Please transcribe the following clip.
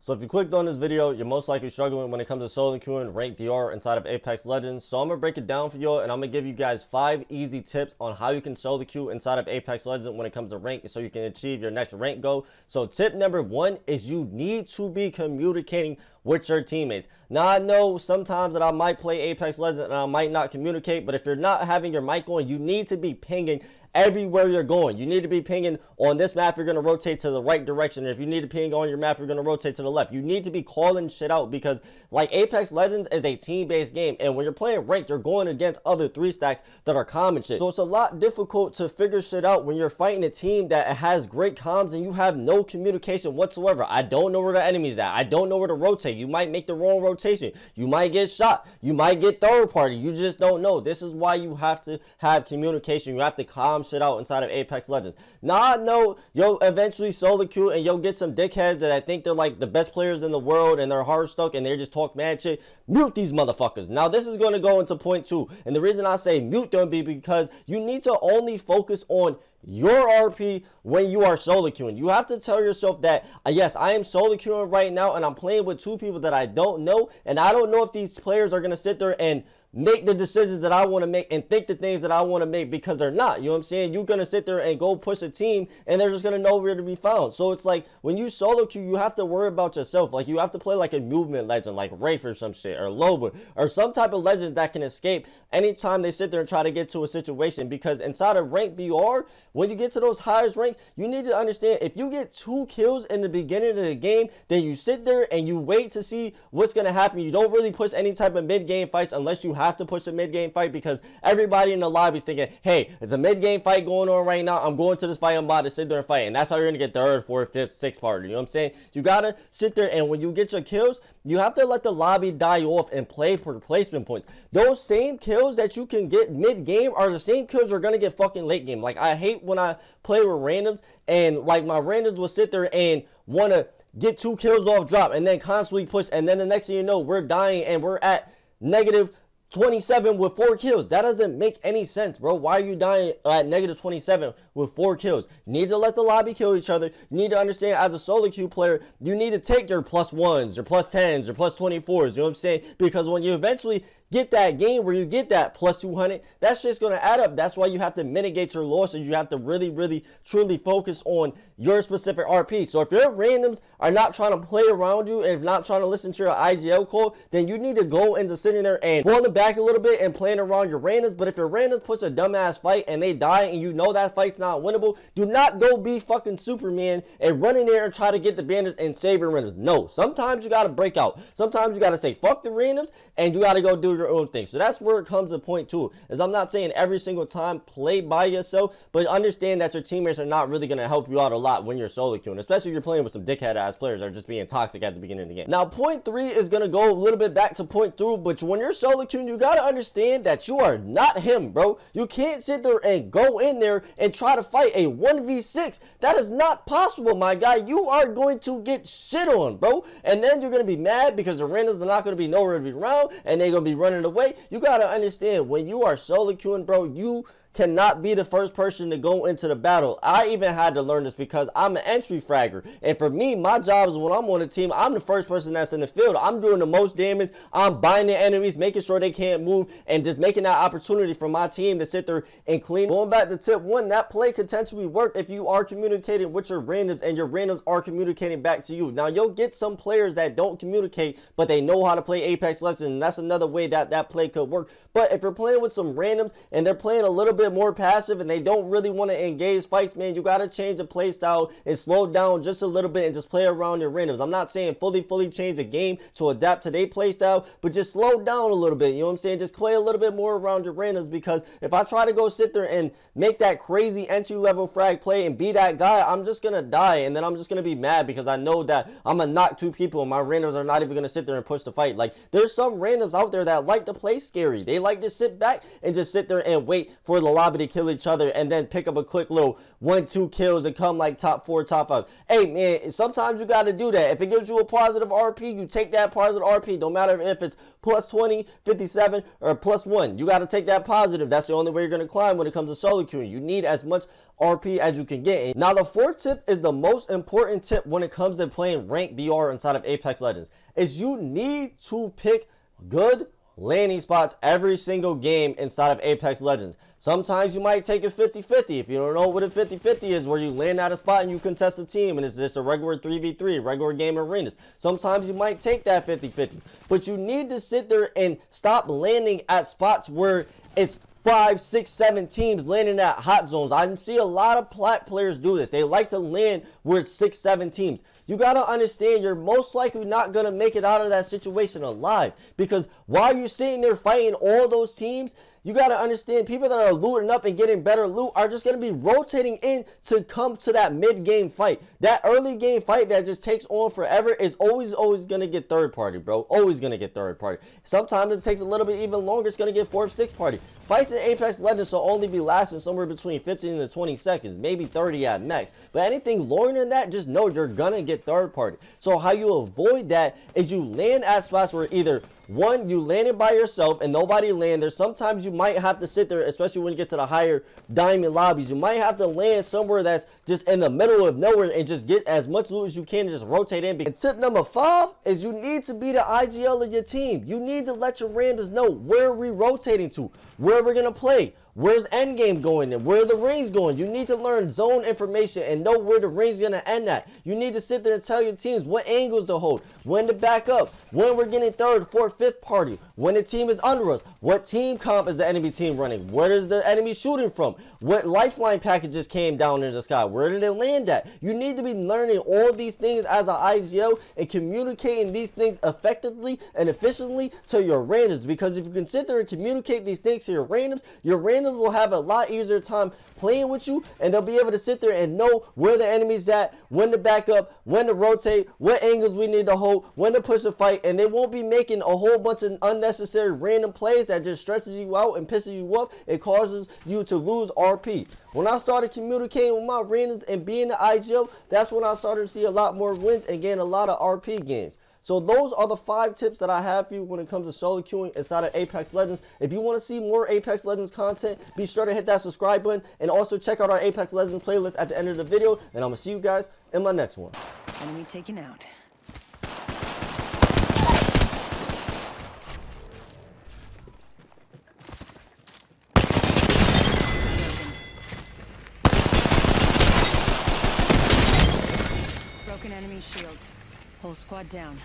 So if you clicked on this video, you're most likely struggling when it comes to solo queuing ranked DR inside of Apex Legends. So I'm going to break it down for you, and I'm going to give you guys 5 easy tips on how you can solo queue inside of Apex Legends when it comes to rank so you can achieve your next rank goal. So tip number 1 is you need to be communicating with your teammates. Now I know sometimes that I might play Apex Legends and I might not communicate, but if you're not having your mic on, you need to be pinging everywhere you're going. You need to be pinging on this map, you're going to rotate to the right direction. If you need to ping on your map, you're going to rotate to the left. You need to be calling shit out because like Apex Legends is a team-based game, and when you're playing ranked, you're going against other 3 stacks that are common shit. So it's a lot difficult to figure shit out when you're fighting a team that has great comms and you have no communication whatsoever. I don't know where the enemy's at. I don't know where to rotate. You might make the wrong rotation. You might get shot. You might get third party. You just don't know. This is why you have to have communication. You have to calm shit out inside of Apex Legends. Now I know you'll eventually solo queue and you'll get some dickheads that I think they're like the best players in the world and they're hard stuck and they just talk mad shit. Mute these motherfuckers. Now this is going to go into point 2, and the reason I say mute them be because you need to only focus on your RP when you are solo queuing. You have to tell yourself that yes, I am solo queuing right now and I'm playing with 2 people that I don't know, and I don't know if these players are going to sit there and make the decisions that I want to make and think the things that I want to make, because they're not. You know what I'm saying? You're going to sit there and go push a team and they're just going to know where to be found. So it's like when you solo queue, you have to worry about yourself. Like you have to play like a movement legend like Wraith or some shit, or Loba, or some type of legend that can escape anytime they sit there and try to get to a situation. Because inside of ranked BR, when you get to those highest rank, you need to understand if you get 2 kills in the beginning of the game, then you sit there and you wait to see what's going to happen. You don't really push any type of mid-game fights unless you have to push a mid-game fight, because everybody in the lobby is thinking, hey, it's a mid-game fight going on right now. I'm going to this fight. I'm about to sit there and fight. And that's how you're going to get 3rd, 4th, 5th, 6th party. You know what I'm saying? You got to sit there, and when you get your kills, you have to let the lobby die off and play for placement points. Those same kills that you can get mid-game are the same kills you're going to get fucking late game. Like, I hate when I play with randoms and, like, my randoms will sit there and want to get 2 kills off drop and then constantly push, and then the next thing you know, we're dying and we're at negative 27 with 4 kills. That doesn't make any sense, bro. Why are you dying at negative 27 with 4 kills? You need to let the lobby kill each other. You need to understand, as a solo queue player, you need to take your +1s, your +10s, your +24s, you know what I'm saying? Because when you eventually get that game where you get that +200, that's just going to add up. That's why you have to mitigate your losses. You have to really, truly focus on your specific RP. So if your randoms are not trying to play around you and not trying to listen to your IGL call, then you need to go into sitting there and falling back a little bit and playing around your randoms. But if your randoms push a dumbass fight and they die and you know that fight's not winnable, do not go be fucking Superman and run in there and try to get the bandits and save your randoms. No, sometimes you got to break out. Sometimes you got to say fuck the randoms and you got to go do your own thing. So that's where it comes to point 2, is I'm not saying every single time play by yourself, but understand that your teammates are not really going to help you out a lot when you're solo queuing, especially if you're playing with some dickhead ass players that are just being toxic at the beginning of the game. Now point 3 is going to go a little bit back to point 2, but when you're solo queuing, you got to understand that you are not him, bro. You can't sit there and go in there and try to fight a 1v6. That is not possible, my guy. You are going to get shit on, bro, and then you're going to be mad because the randoms are not going to be nowhere to be around and they're going to be running away. You got to understand, when you are solo queuing, bro, you cannot be the first person to go into the battle. I even had to learn this because I'm an entry fragger, and for me, my job is when I'm on the team, I'm the first person that's in the field. I'm doing the most damage. I'm binding enemies, making sure they can't move, and just making that opportunity for my team to sit there and clean. Going back to tip 1, that play could potentially work if you are communicating with your randoms and your randoms are communicating back to you. Now you'll get some players that don't communicate, but they know how to play Apex Legends, and that's another way that that play could work. But if you're playing with some randoms and they're playing a little bit more passive and they don't really want to engage fights, man, you got to change the play style and slow down just a little bit and just play around your randoms. I'm not saying fully change the game to adapt to their play style, but just slow down a little bit. You know what I'm saying? Just play a little bit more around your randoms, because if I try to go sit there and make that crazy entry level frag play and be that guy, I'm just going to die, and then I'm just going to be mad because I know that I'm going to knock 2 people and my randoms are not even going to sit there and push the fight. Like, there's some randoms out there that like to play scary. They like to sit back and just sit there and wait for the lobby to kill each other and then pick up a quick little 1-2 kills and come like top 4, top 5. Hey man, sometimes you got to do that. If it gives you a positive RP, you take that positive RP. No matter if it's plus 20, 57, or plus 1. You got to take that positive. That's the only way you're going to climb when it comes to solo queuing. You need as much RP as you can get. Now the fourth tip is the most important tip when it comes to playing ranked BR inside of Apex Legends, is you need to pick good landing spots every single game inside of Apex Legends. Sometimes you might take a 50-50. If you don't know what a 50-50 is, where you land at a spot and you contest a team and it's just a regular 3v3, regular game arenas. Sometimes you might take that 50-50. But you need to sit there and stop landing at spots where it's 5, 6, 7 teams landing at hot zones. I see a lot of plat players do this. They like to land where it's 6, 7 teams. You got to understand, you're most likely not going to make it out of that situation alive, because while you're sitting there fighting all those teams, you got to understand, people that are looting up and getting better loot are just going to be rotating in to come to that mid-game fight. That early game fight that just takes on forever is always going to get third party, bro. Always going to get third party. Sometimes it takes a little bit even longer. It's going to get 4th, 6th party. Fights in Apex Legends will only be lasting somewhere between 15 to 20 seconds, maybe 30 at max. But anything longer than that, just know you're going to get third party. So how you avoid that is you land at spots where either one, you landed by yourself and nobody land there. Sometimes you might have to sit there, especially when you get to the higher diamond lobbies. You might have to land somewhere that's just in the middle of nowhere and just get as much loot as you can and just rotate in. And tip number 5 is you need to be the IGL of your team. You need to let your randoms know where we're rotating to, where we're going to play, where's endgame going, and where the ring's going. You need to learn zone information and know where the ring's going to end at. You need to sit there and tell your teams what angles to hold, when to back up, when we're getting 3rd, 4th, 5th party, when the team is under us, what team comp is the enemy team running, where is the enemy shooting from, what lifeline packages came down in the sky, where did it land at. You need to be learning all these things as an IGL and communicating these things effectively and efficiently to your randoms, because if you can sit there and communicate these things to your randoms will have a lot easier time playing with you, and they'll be able to sit there and know where the enemy's at, when to back up, when to rotate, what angles we need to hold, when to push a fight, and they won't be making a whole bunch of unnecessary random plays that just stresses you out and pisses you off. It causes you to lose RP. When I started communicating with my randoms and being the IGL, that's when I started to see a lot more wins and gain a lot of RP gains. So those are the 5 tips that I have for you when it comes to solo queuing inside of Apex Legends. If you want to see more Apex Legends content, be sure to hit that subscribe button and also check out our Apex Legends playlist at the end of the video. And I'm going to see you guys in my next one. Enemy taken out. Broken enemy shield. Whole squad down.